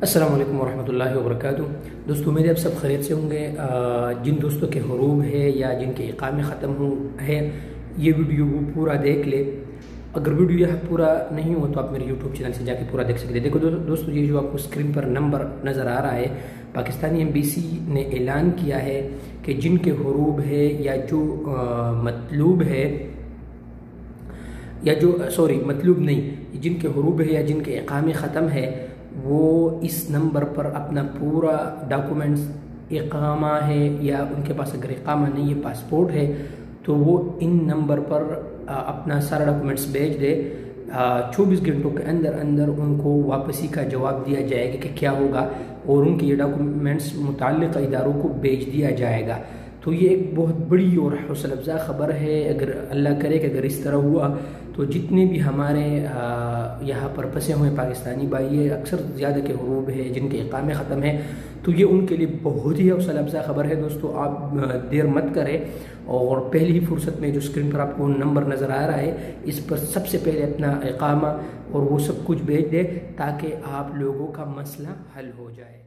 السلام علیکم ورحمۃ اللہ وبرکاتہ۔ دوستو میرے اب سب خیریت سے ہوں گے۔ جن دوستوں کے حروب ہے یا جن کے اقامے ختم ہے یہ ویڈیو وہ پورا دیکھ لے۔ اگر ویڈیو یہ پورا نہیں ہو تو آپ میرے یوٹیوب چینل سے جا کے پورا دیکھ سکتے ہیں۔ دیکھو دوستو، یہ جو آپ کو اسکرین پر نمبر نظر آ رہا ہے، پاکستانی MBC نے اعلان کیا ہے کہ جن کے حروب ہے یا جو مطلوب ہے یا جو مطلوب نہیں، جن کے حروب ہے یا جن کے اقامے ختم ہے وہ اس نمبر پر اپنا پورا ڈاکومنٹس، اقامہ ہے یا ان کے پاس اگر اقامہ نہیں ہے، پاسپورٹ ہے، تو وہ ان نمبر پر اپنا سارا ڈاکومنٹس بھیج دے۔ 24 گھنٹوں کے اندر ان کو واپسی کا جواب دیا جائے گا کہ کیا ہوگا، اور ان کے یہ ڈاکومنٹس متعلقہ اداروں کو بھیج دیا جائے گا۔ تو یہ ایک بہت بڑی اور حوصلہ افزا خبر ہے۔ اگر اللہ کرے کہ اگر اس طرح ہوا تو جتنے بھی ہمارے یہاں پر پھنسے ہوئے پاکستانی بھائی ہے، اکثر زیادہ کے حروب ہے، جن کے اقامے ختم ہیں، تو یہ ان کے لیے بہت ہی حوصلہ افزا خبر ہے۔ دوستو آپ دیر مت کریں اور پہلی ہی فرصت میں جو اسکرین پر آپ کو نمبر نظر آ رہا ہے، اس پر سب سے پہلے اپنا اقامہ اور وہ سب کچھ بھیج دیں تاکہ آپ لوگوں کا مسئلہ حل ہو جائے۔